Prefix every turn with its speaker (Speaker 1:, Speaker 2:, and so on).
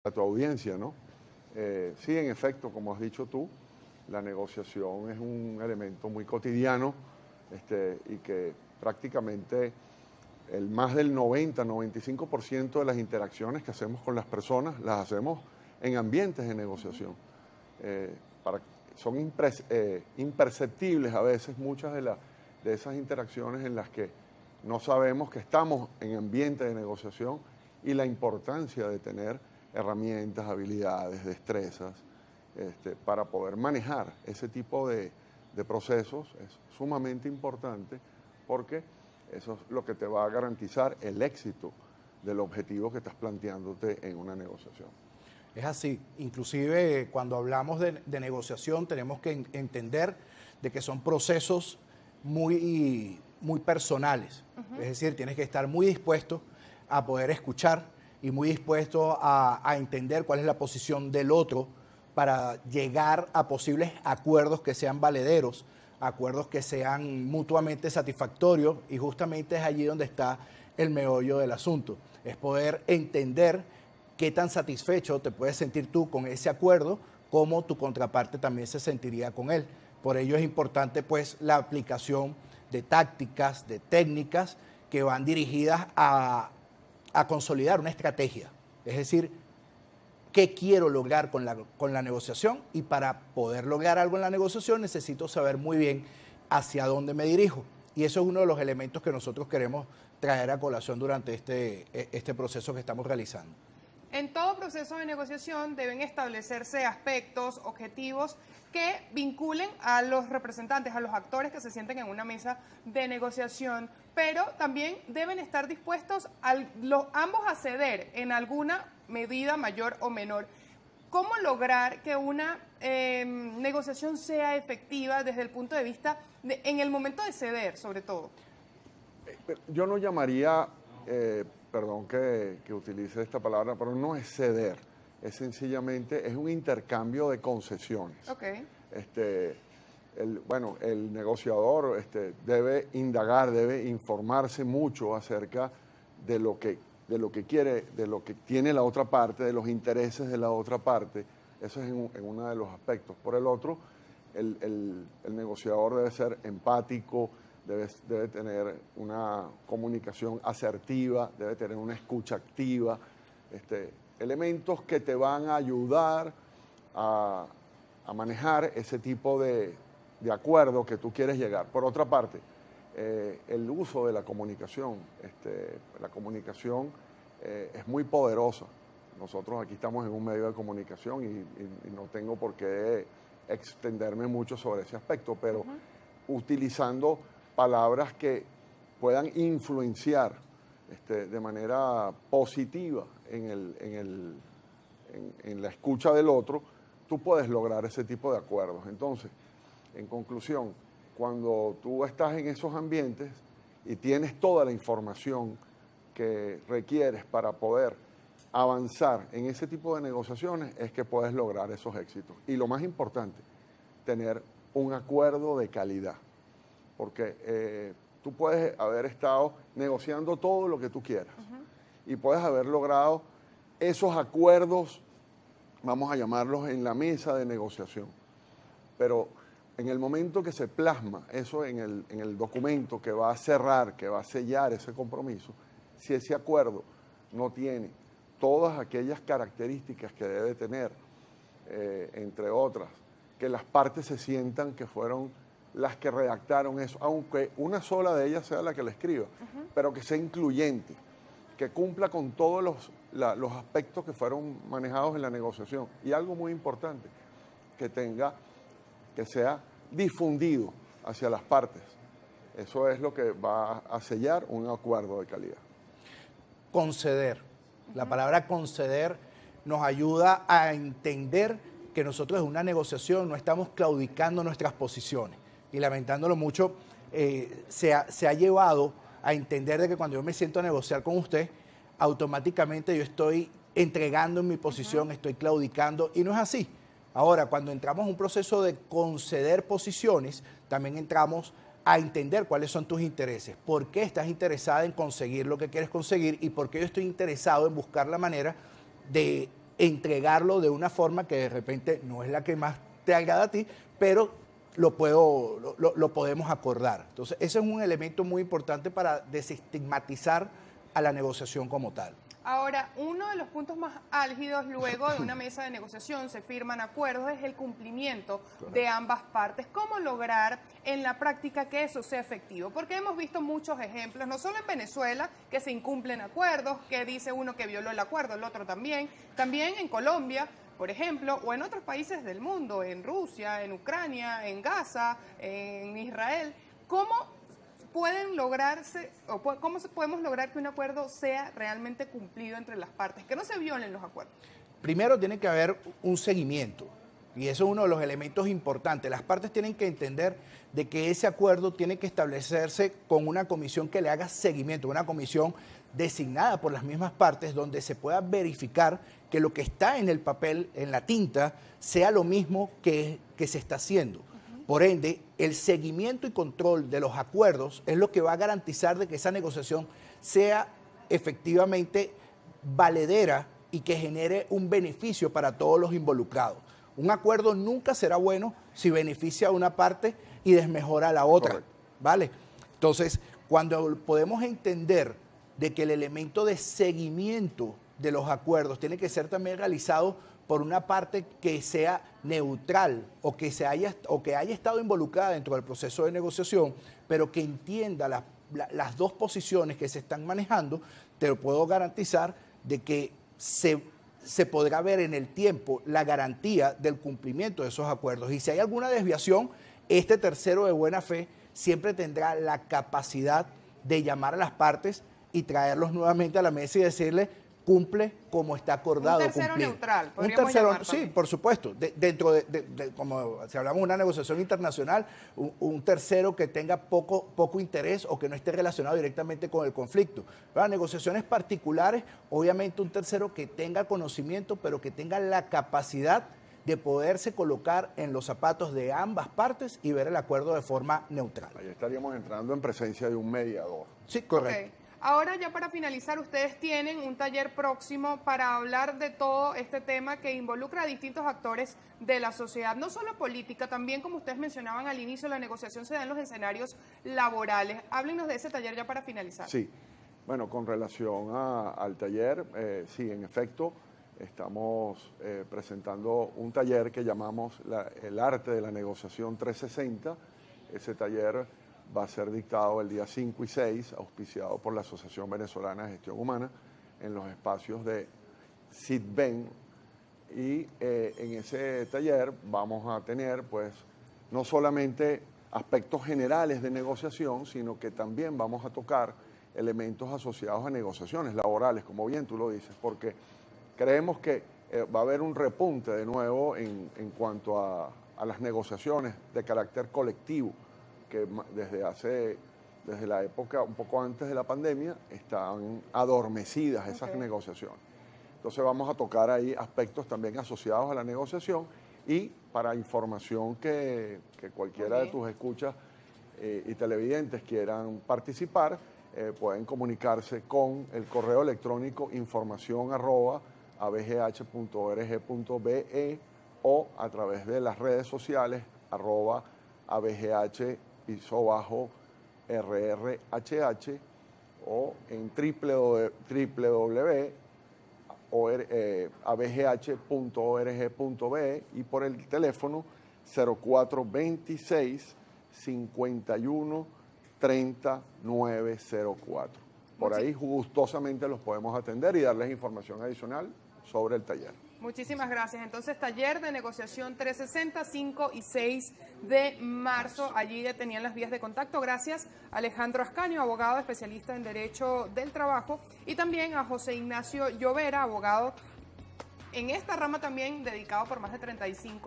Speaker 1: a tu audiencia, ¿no? Sí, en efecto, como has dicho tú, la negociación es un elemento muy cotidiano y que prácticamente el más del 90-95% de las interacciones que hacemos con las personas las hacemos en ambientes de negociación. Eh, para- Son imperceptibles a veces muchas de esas interacciones en las que no sabemos que estamos en ambiente de negociación y la importancia de tener herramientas, habilidades, destrezas, para poder manejar ese tipo de procesos es sumamente importante porque eso es lo que te va a garantizar el éxito del objetivo que estás planteándote en una negociación.
Speaker 2: Es así, inclusive cuando hablamos de negociación tenemos que entender de que son procesos muy personales. Es decir, tienes que estar muy dispuesto a poder escuchar y muy dispuesto a entender cuál es la posición del otro para llegar a posibles acuerdos que sean valederos, acuerdos que sean mutuamente satisfactorios, y justamente es allí donde está el meollo del asunto, es poder entender qué tan satisfecho te puedes sentir tú con ese acuerdo, como tu contraparte también se sentiría con él. Por ello es importante pues la aplicación de tácticas, de técnicas que van dirigidas a consolidar una estrategia. Es decir, qué quiero lograr con la negociación, y para poder lograr algo en la negociación necesito saber muy bien hacia dónde me dirijo. Y eso es uno de los elementos que nosotros queremos traer a colación durante este proceso que estamos realizando.
Speaker 3: En todo proceso de negociación deben establecerse aspectos, objetivos que vinculen a los representantes, a los actores que se sienten en una mesa de negociación, pero también deben estar dispuestos ambos a ceder en alguna medida mayor o menor. ¿Cómo lograr que una negociación sea efectiva desde el punto de vista en el momento de ceder, sobre todo?
Speaker 1: Yo no llamaría, perdón que utilice esta palabra, pero no es ceder, es sencillamente, es un intercambio de concesiones.
Speaker 3: Okay.
Speaker 1: El negociador debe indagar, debe informarse mucho acerca de lo que quiere, de lo que tiene la otra parte, de los intereses de la otra parte. Eso es en uno de los aspectos. Por el otro, el negociador debe ser empático, debe tener una comunicación asertiva, debe tener una escucha activa, elementos que te van a ayudar a manejar ese tipo de acuerdo que tú quieres llegar. Por otra parte, el uso de la comunicación. La comunicación es muy poderosa. Nosotros aquí estamos en un medio de comunicación y no tengo por qué extenderme mucho sobre ese aspecto, pero utilizando palabras que puedan influenciar de manera positiva en la escucha del otro, tú puedes lograr ese tipo de acuerdos. Entonces, en conclusión, cuando tú estás en esos ambientes y tienes toda la información que requieres para poder avanzar en ese tipo de negociaciones, es que puedes lograr esos éxitos. Y lo más importante, tener un acuerdo de calidad. Porque tú puedes haber estado negociando todo lo que tú quieras y puedes haber logrado esos acuerdos, vamos a llamarlos, en la mesa de negociación. Pero en el momento que se plasma eso en el documento que va a cerrar, que va a sellar ese compromiso, si ese acuerdo no tiene todas aquellas características que debe tener, entre otras, que las partes se sientan que fueron las que redactaron eso, aunque una sola de ellas sea la que la escriba, pero que sea incluyente, que cumpla con todos los aspectos que fueron manejados en la negociación. Y algo muy importante, que sea difundido hacia las partes. Eso es lo que va a sellar un acuerdo de calidad.
Speaker 2: Conceder. La palabra conceder nos ayuda a entender que nosotros en una negociación no estamos claudicando nuestras posiciones. Y lamentándolo mucho, se ha llevado a entender de que cuando yo me siento a negociar con usted, automáticamente yo estoy entregando en mi posición, estoy claudicando, y no es así. Ahora, cuando entramos en un proceso de conceder posiciones, también entramos a entender cuáles son tus intereses, por qué estás interesada en conseguir lo que quieres conseguir y por qué yo estoy interesado en buscar la manera de entregarlo de una forma que de repente no es la que más te agrada a ti, pero lo podemos acordar. Entonces, ese es un elemento muy importante para desestigmatizar a la negociación como tal.
Speaker 3: Ahora, uno de los puntos más álgidos luego de una mesa de negociación se firman acuerdos es el cumplimiento de ambas partes. ¿Cómo lograr en la práctica que eso sea efectivo? Porque hemos visto muchos ejemplos, no solo en Venezuela, que se incumplen acuerdos, que dice uno que violó el acuerdo, el otro también en Colombia, por ejemplo, o en otros países del mundo, en Rusia, en Ucrania, en Gaza, en Israel. ¿Cómo pueden lograrse, o cómo podemos lograr que un acuerdo sea realmente cumplido entre las partes, que no se violen los acuerdos?
Speaker 2: Primero tiene que haber un seguimiento, y eso es uno de los elementos importantes. Las partes tienen que entender de que ese acuerdo tiene que establecerse con una comisión que le haga seguimiento, una comisión designada por las mismas partes, donde se pueda verificar que lo que está en el papel, en la tinta, sea lo mismo que se está haciendo. Por ende, el seguimiento y control de los acuerdos es lo que va a garantizar de que esa negociación sea efectivamente valedera y que genere un beneficio para todos los involucrados. Un acuerdo nunca será bueno si beneficia a una parte y desmejora a la otra. Correcto. ¿Vale? Entonces, cuando podemos entender de que el elemento de seguimiento de los acuerdos tiene que ser también realizado por una parte que sea neutral o que haya estado involucrada dentro del proceso de negociación, pero que entienda las dos posiciones que se están manejando, te lo puedo garantizar de que se podrá ver en el tiempo la garantía del cumplimiento de esos acuerdos. Y si hay alguna desviación, este tercero de buena fe siempre tendrá la capacidad de llamar a las partes y traerlos nuevamente a la mesa y decirle: cumple como está acordado.
Speaker 3: Un tercero
Speaker 2: cumplir.
Speaker 3: Neutral,
Speaker 2: un tercero, sí, por supuesto. Dentro de como si hablamos de una negociación internacional, un tercero que tenga poco interés o que no esté relacionado directamente con el conflicto. Para negociaciones particulares, obviamente un tercero que tenga conocimiento, pero que tenga la capacidad de poderse colocar en los zapatos de ambas partes y ver el acuerdo de forma neutral.
Speaker 1: Ahí estaríamos entrando en presencia de un mediador.
Speaker 2: Sí, correcto.
Speaker 3: Okay. Ahora, ya para finalizar, ustedes tienen un taller próximo para hablar de todo este tema que involucra a distintos actores de la sociedad, no solo política, también, como ustedes mencionaban al inicio, la negociación se da en los escenarios laborales. Háblenos de ese taller ya para finalizar.
Speaker 1: Sí, bueno, con relación al taller, sí, en efecto, estamos presentando un taller que llamamos el arte de la negociación 360. Ese taller va a ser dictado el día 5 y 6, auspiciado por la Asociación Venezolana de Gestión Humana, en los espacios de CIDVEN. Y en ese taller vamos a tener, pues, no solamente aspectos generales de negociación, sino que también vamos a tocar elementos asociados a negociaciones laborales, como bien tú lo dices, porque creemos que va a haber un repunte de nuevo en cuanto a las negociaciones de carácter colectivo, que desde la época, un poco antes de la pandemia, están adormecidas esas negociaciones. Entonces vamos a tocar ahí aspectos también asociados a la negociación, y para información que cualquiera de tus escuchas y televidentes quieran participar, pueden comunicarse con el correo electrónico informacion@abgh.org.be o a través de las redes sociales @abgh_RRHH o en www.abgh.org.be y por el teléfono 0426 51 30 904. Por ahí gustosamente los podemos atender y darles información adicional sobre el taller.
Speaker 3: Muchísimas gracias. Entonces, taller de negociación 360, 5 y 6 de marzo. Allí tenían las vías de contacto. Gracias a Alejandro Ascanio, abogado especialista en Derecho del Trabajo, y también a José Ignacio Llovera, abogado en esta rama también, dedicado por más de 35